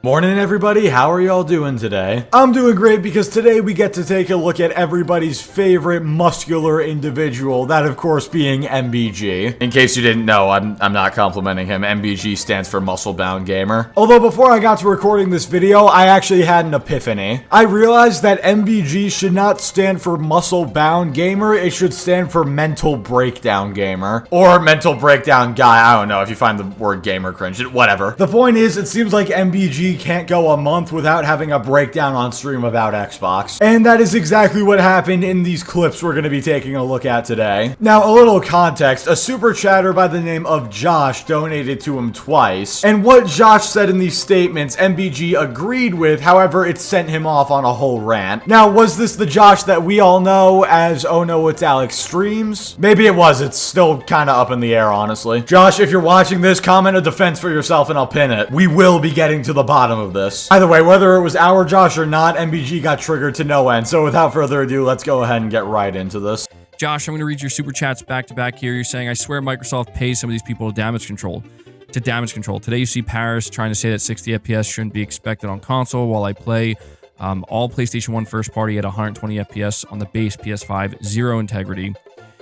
Morning everybody, how are y'all doing today? I'm doing great because today we get to take a look at everybody's favorite muscular individual, that of course being MBG. In case you didn't know, I'm not complimenting him. MBG stands for Muscle Bound Gamer. Although before I got to recording this video, I actually had an epiphany. I realized that MBG should not stand for Muscle Bound Gamer, it should stand for Mental Breakdown Gamer. Or Mental Breakdown Guy, I don't know if you find the word gamer cringe, whatever. The point is, it seems like MBG can't go a month without having a breakdown on stream about Xbox. And that is exactly what happened in these clips we're going to be taking a look at today. Now, a little context, a super chatter by the name of Josh donated to him twice. And what Josh said in these statements, MBG agreed with, however, it sent him off on a whole rant. Now, was this the Josh that we all know as Oh No It's Alex Streams? Maybe it was, it's still kind of up in the air, honestly. Josh, if you're watching this, comment a defense for yourself and I'll pin it. We will be getting to the bottom of this. Either way, whether it was our Josh or not, MBG got triggered to no end. So without further ado, let's go ahead and get right into this. Josh, I'm going to read your super chats back to back here. You're saying, I swear Microsoft pays some of these people to damage control. Today you see Paris trying to say that 60 FPS shouldn't be expected on console while I play all PlayStation 1 first party at 120 FPS on the base PS5, zero integrity.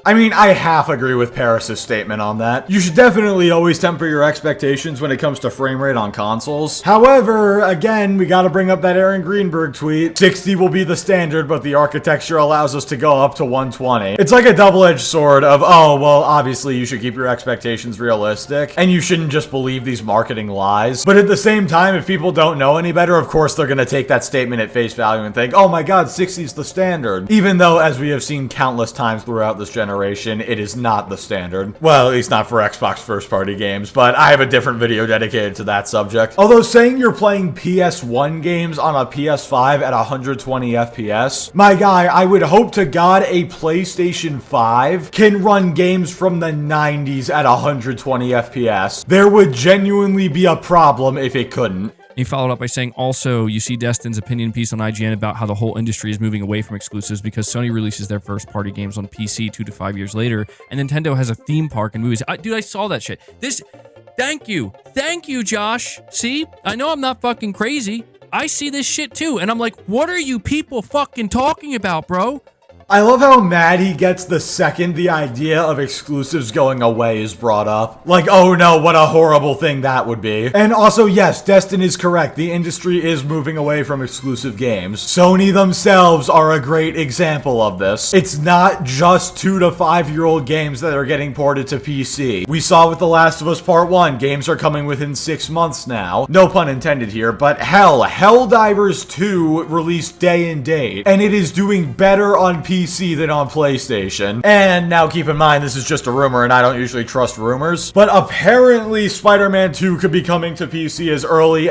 I mean, I half agree with Paris' statement on that. You should definitely always temper your expectations when it comes to frame rate on consoles. However, again, we gotta bring up that Aaron Greenberg tweet. 60 will be the standard, but the architecture allows us to go up to 120. It's like a double-edged sword of, oh, well, obviously you should keep your expectations realistic, and you shouldn't just believe these marketing lies. But at the same time, if people don't know any better, of course they're gonna take that statement at face value and think, oh my god, 60 is the standard. Even though, as we have seen countless times throughout this generation, it is not the standard. Well, at least not for Xbox first-party games, but I have a different video dedicated to that subject. Although saying you're playing PS1 games on a PS5 at 120 FPS, my guy, I would hope to God a PlayStation 5 can run games from the 90s at 120 FPS. There would genuinely be a problem if it couldn't. He followed up by saying, also, you see Destin's opinion piece on IGN about how the whole industry is moving away from exclusives because Sony releases their first-party games on PC 2 to 5 years later, and Nintendo has a theme park and movies. Dude, I saw that shit. Thank you, Josh. See, I know I'm not fucking crazy. I see this shit too, and I'm like, what are you people fucking talking about, bro? I love how mad he gets the second the idea of exclusives going away is brought up. Like, oh no, what a horrible thing that would be. And also, yes, Destin is correct. The industry is moving away from exclusive games. Sony themselves are a great example of this. It's not just 2 to 5 year old games that are getting ported to PC. We saw with The Last of Us Part 1, games are coming within 6 months now. No pun intended here, but hell, Helldivers 2 released day and date, and it is doing better on PC than on PlayStation. And now keep in mind, this is just a rumor and I don't usually trust rumors, but apparently Spider-Man 2 could be coming to PC as early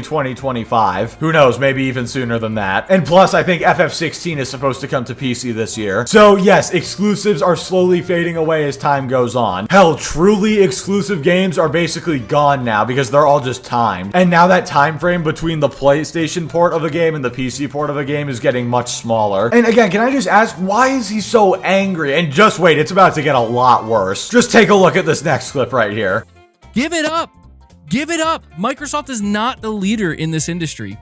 2025. Who knows, maybe even sooner than that. And plus, I think FF16 is supposed to come to PC this year. So yes, exclusives are slowly fading away as time goes on. Hell, truly exclusive games are basically gone now because they're all just timed. And now that time frame between the PlayStation port of a game and the PC port of a game is getting much smaller. And again, can I just ask, why is he so angry? And just wait, it's about to get a lot worse. Just take a look at this next clip right here. Give it up. Give it up. Microsoft is not the leader in this industry.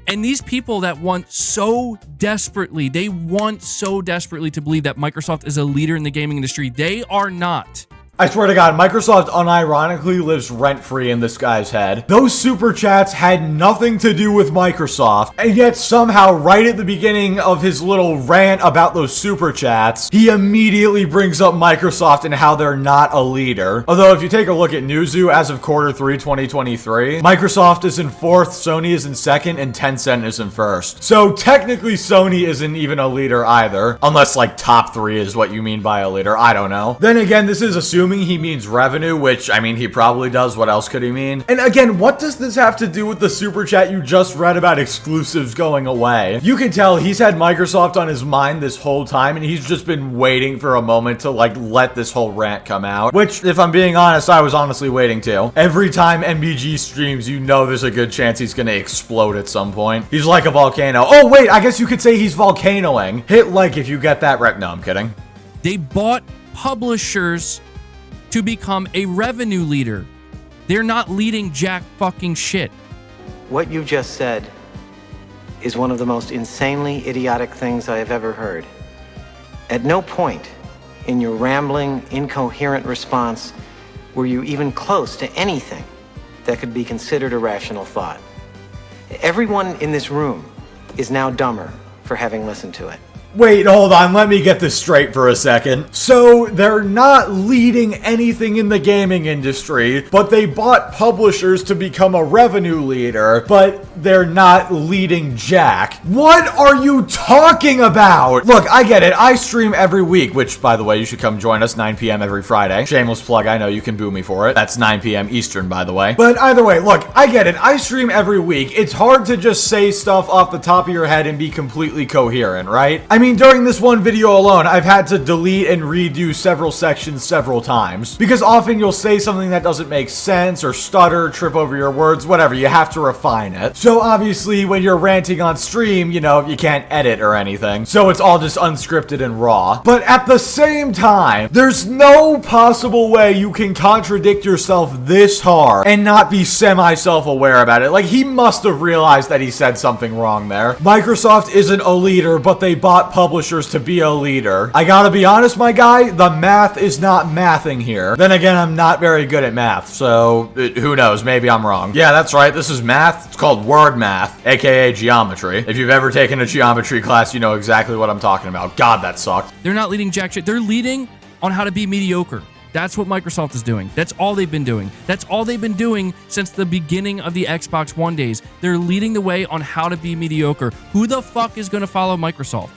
And these people that want so desperately, to believe that Microsoft is a leader in the gaming industry, they are not. I swear to God, Microsoft unironically lives rent-free in this guy's head. Those super chats had nothing to do with Microsoft, and yet somehow right at the beginning of his little rant about those super chats, he immediately brings up Microsoft and how they're not a leader. Although if you take a look at Newzoo as of Q3 2023, Microsoft is in 4th, Sony is in 2nd, and Tencent is in 1st. So technically Sony isn't even a leader either, unless like top 3 is what you mean by a leader, I don't know. Then again, this is assuming he means revenue, which, I mean, he probably does. What else could he mean? And again, what does this have to do with the super chat you just read about exclusives going away? You can tell he's had Microsoft on his mind this whole time, and he's just been waiting for a moment to, like, let this whole rant come out. Which, if I'm being honest, I was honestly waiting to. Every time MBG streams, you know there's a good chance he's gonna explode at some point. He's like a volcano. Oh, wait, I guess you could say he's volcanoing. Hit like if you get that No, I'm kidding. They bought publishers to become a revenue leader. They're not leading jack fucking shit. What you just said is one of the most insanely idiotic things I have ever heard. At no point in your rambling, incoherent response were you even close to anything that could be considered a rational thought. Everyone in this room is now dumber for having listened to it. Wait, hold on, let me get this straight for a second. So, they're not leading anything in the gaming industry, but they bought publishers to become a revenue leader, but they're not leading jack. What are you talking about? Look, I get it, I stream every week, which, by the way, you should come join us 9 p.m. every Friday. Shameless plug, I know you can boo me for it. That's 9 p.m. Eastern, by the way. But either way, look, I get it, I stream every week. It's hard to just say stuff off the top of your head and be completely coherent, right? I mean, during this one video alone, I've had to delete and redo several sections several times. Because often you'll say something that doesn't make sense, or stutter, trip over your words, whatever, you have to refine it. So obviously, when you're ranting on stream, you know, you can't edit or anything. So it's all just unscripted and raw. But at the same time, there's no possible way you can contradict yourself this hard and not be semi-self-aware about it. Like, he must have realized that he said something wrong there. Microsoft isn't a leader, but they bought publishers to be a leader. I gotta be honest, my guy, the math is not mathing here. Then again, I'm not very good at math, so who knows, maybe I'm wrong. Yeah, that's right, this is math. It's called word math, aka geometry. If you've ever taken a geometry class, you know exactly what I'm talking about. God, that sucked. They're not leading jack shit. They're leading on how to be mediocre. That's what Microsoft is doing. That's all they've been doing. That's all they've been doing since the beginning of the Xbox One days. They're leading the way on how to be mediocre. Who the fuck is going to follow Microsoft?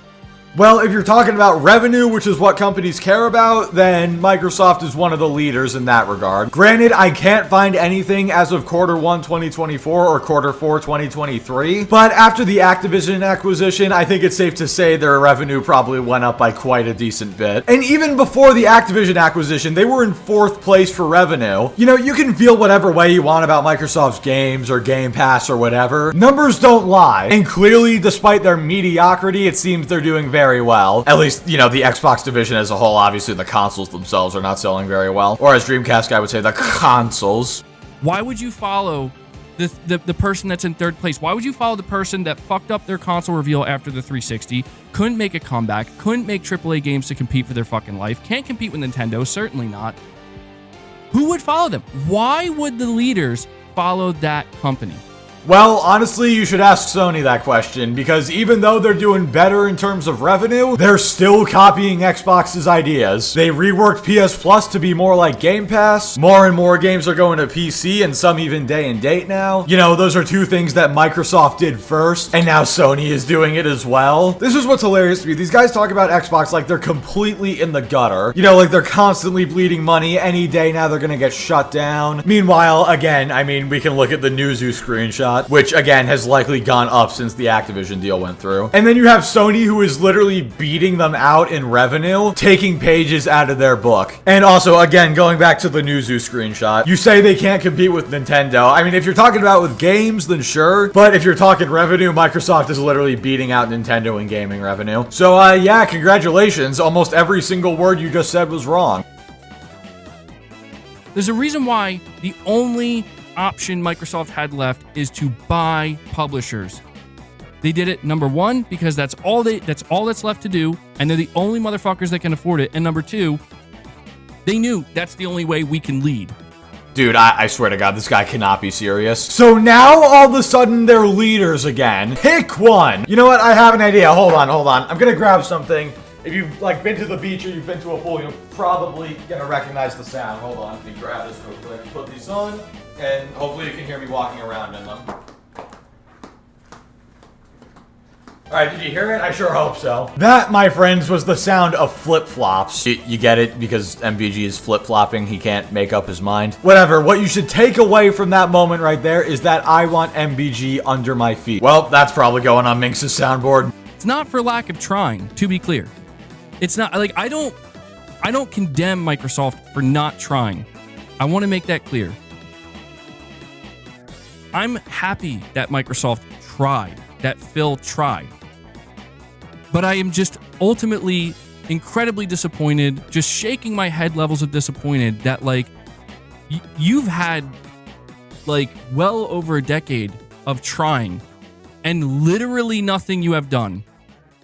Well, if you're talking about revenue, which is what companies care about, then Microsoft is one of the leaders in that regard. Granted, I can't find anything as of Q1 2024 or Q4 2023, but after the Activision acquisition, I think it's safe to say their revenue probably went up by quite a decent bit. And even before the Activision acquisition, they were in 4th place for revenue. You know, you can feel whatever way you want about Microsoft's games or Game Pass or whatever. Numbers don't lie. And clearly, despite their mediocrity, it seems they're doing very well. At least, you know, the Xbox division as a whole. Obviously, the consoles themselves are not selling very well. Or as Dreamcast guy would say, the consoles. Why would you follow the person that's in 3rd place? Why would you follow the person that fucked up their console reveal after the 360, couldn't make a comeback, couldn't make AAA games to compete for their fucking life, can't compete with Nintendo, certainly not? Who would follow them? Why would the leaders follow that company? Well, honestly, you should ask Sony that question, because even though they're doing better in terms of revenue, they're still copying Xbox's ideas. They reworked PS Plus to be more like Game Pass. More and more games are going to PC, and some even day and date now. You know, those are two things that Microsoft did first, and now Sony is doing it as well. This is what's hilarious to me. These guys talk about Xbox like they're completely in the gutter. You know, like they're constantly bleeding money. Any day now they're gonna get shut down. Meanwhile, again, I mean, we can look at the Newzoo screenshot, which again has likely gone up since the Activision deal went through. And then you have Sony, who is literally beating them out in revenue, taking pages out of their book. And also, again, going back to the Newzoo screenshot, you say they can't compete with Nintendo. I mean, if you're talking about with games, then sure. But if you're talking revenue, Microsoft is literally beating out Nintendo in gaming revenue. So, yeah, congratulations. Almost every single word you just said was wrong. There's a reason why the only option Microsoft had left is to buy publishers. They did it, number one, because that's all that's left to do, and they're the only motherfuckers that can afford it. And number two, they knew that's the only way we can lead. Dude, I swear to God, this guy cannot be serious. So now, all of a sudden, they're leaders again. Pick one! You know what? I have an idea. Hold on. I'm gonna grab something. If you've, like, been to the beach or you've been to a pool, you're probably gonna recognize the sound. Hold on, let me grab this real quick. Put these on, and hopefully you can hear me walking around in them. Alright, did you hear it? I sure hope so. That, my friends, was the sound of flip-flops. You get it? Because MBG is flip-flopping, he can't make up his mind. Whatever, what you should take away from that moment right there is that I want MBG under my feet. Well, that's probably going on Minx's soundboard. It's not for lack of trying, to be clear. It's not, like, I don't condemn Microsoft for not trying. I want to make that clear. I'm happy that Microsoft tried, that Phil tried. But I am just ultimately incredibly disappointed, just shaking my head levels of disappointed that, like, you've had, like, well over a decade of trying, and literally nothing you have done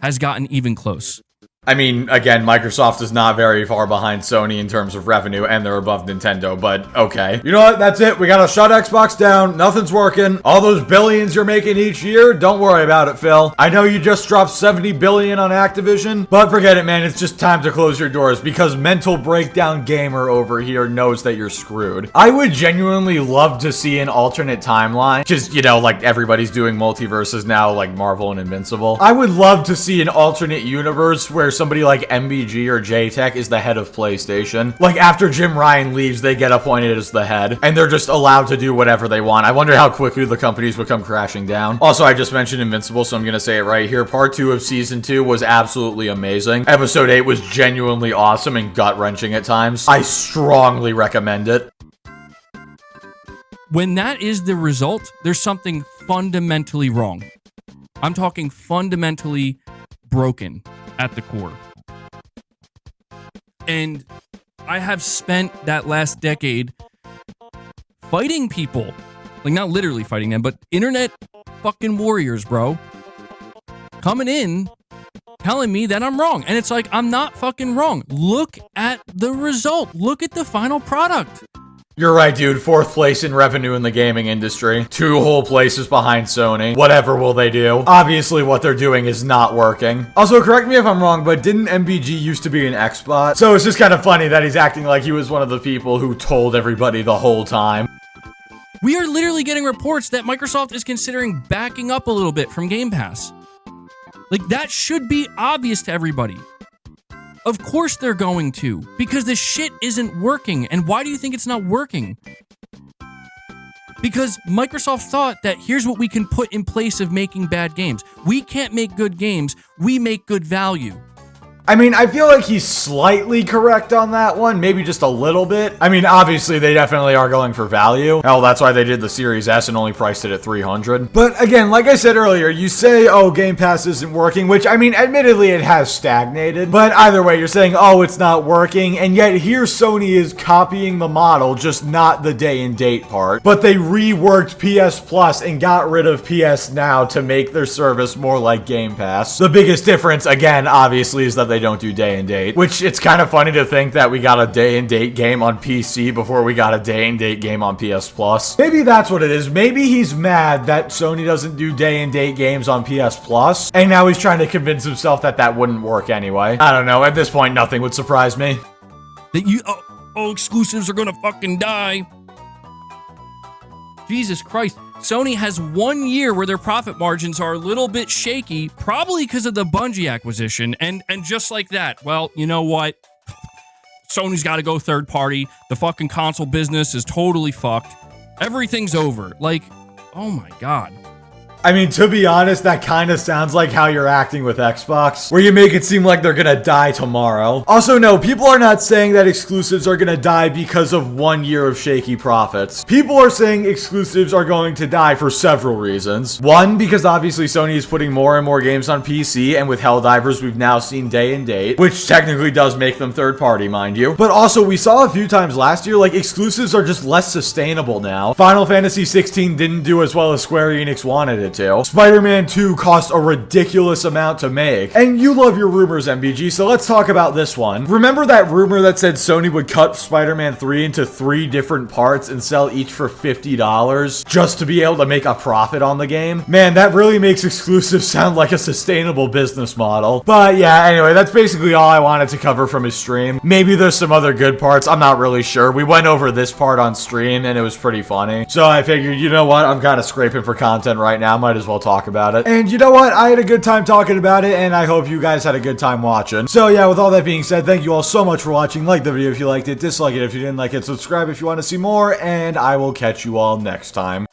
has gotten even close. I mean, again, Microsoft is not very far behind Sony in terms of revenue, and they're above Nintendo, but okay. You know what? That's it. We gotta shut Xbox down. Nothing's working. All those billions you're making each year, don't worry about it, Phil. I know you just dropped 70 billion on Activision, but forget it, man. It's just time to close your doors because Mental Breakdown Gamer over here knows that you're screwed. I would genuinely love to see an alternate timeline, just, you know, like everybody's doing multiverses now, like Marvel and Invincible. I would love to see an alternate universe where somebody like MBG or JTech is the head of PlayStation. Like, after Jim Ryan leaves, they get appointed as the head, and they're just allowed to do whatever they want. I wonder how quickly the companies would come crashing down. Also, I just mentioned Invincible, so I'm gonna say it right here. Part 2 of Season 2 was absolutely amazing. Episode 8 was genuinely awesome and gut-wrenching at times. I strongly recommend it. When that is the result, there's something fundamentally wrong. I'm talking fundamentally broken at the core. And I have spent that last decade fighting people. Like, not literally fighting them, but internet fucking warriors, bro. Coming in, telling me that I'm wrong. And it's like, I'm not fucking wrong. Look at the result. Look at the final product. You're right, dude. 4th place in revenue in the gaming industry. 2 whole places behind Sony. Whatever will they do? Obviously, what they're doing is not working. Also, correct me if I'm wrong, but didn't MBG used to be an Xbot? So it's just kind of funny that he's acting like he was one of the people who told everybody the whole time. We are literally getting reports that Microsoft is considering backing up a little bit from Game Pass. Like, that should be obvious to everybody. Of course they're going to, because this shit isn't working. And why do you think it's not working? Because Microsoft thought that here's what we can put in place of making bad games. We can't make good games, we make good value. I mean, I feel like he's slightly correct on that one, maybe just a little bit. I mean, obviously, they definitely are going for value. Hell, that's why they did the Series S and only priced it at $300. But again, like I said earlier, you say, oh, Game Pass isn't working, which, I mean, admittedly, it has stagnated. But either way, you're saying, oh, it's not working, and yet here Sony is copying the model, just not the day and date part. But they reworked PS Plus and got rid of PS Now to make their service more like Game Pass. The biggest difference, again, obviously, is that they don't do day and date, which it's kind of funny to think that we got a day and date game on PC before we got a day and date game on PS Plus. Maybe that's what it is. Maybe he's mad that Sony doesn't do day and date games on PS Plus, and now he's trying to convince himself that that wouldn't work anyway. I don't know. At this point, nothing would surprise me. That exclusives are gonna fucking die. Jesus Christ. Sony has 1 year where their profit margins are a little bit shaky, probably because of the Bungie acquisition, and just like that, well, you know what? Sony's got to go third party. The fucking console business is totally fucked. Everything's over. Like, oh my God. I mean, to be honest, that kind of sounds like how you're acting with Xbox, where you make it seem like they're gonna die tomorrow. Also, no, people are not saying that exclusives are gonna die because of 1 year of shaky profits. People are saying exclusives are going to die for several reasons. One, because obviously Sony is putting more and more games on PC, and with Helldivers, we've now seen day and date, which technically does make them third party, mind you. But also, we saw a few times last year, like, exclusives are just less sustainable now. Final Fantasy 16 didn't do as well as Square Enix wanted it to. Spider-Man 2 cost a ridiculous amount to make. And you love your rumors, MBG, so let's talk about this one. Remember that rumor that said Sony would cut Spider-Man 3 into 3 different parts and sell each for $50 just to be able to make a profit on the game? Man, that really makes exclusives sound like a sustainable business model. But yeah, anyway, that's basically all I wanted to cover from his stream. Maybe there's some other good parts, I'm not really sure. We went over this part on stream and it was pretty funny. So I figured, you know what, I'm kind of scraping for content right now. Might as well talk about it. And you know what? I had a good time talking about it, and I hope you guys had a good time watching. So yeah, with all that being said, thank you all so much for watching. Like the video if you liked it, dislike it if you didn't like it, subscribe if you want to see more, and I will catch you all next time.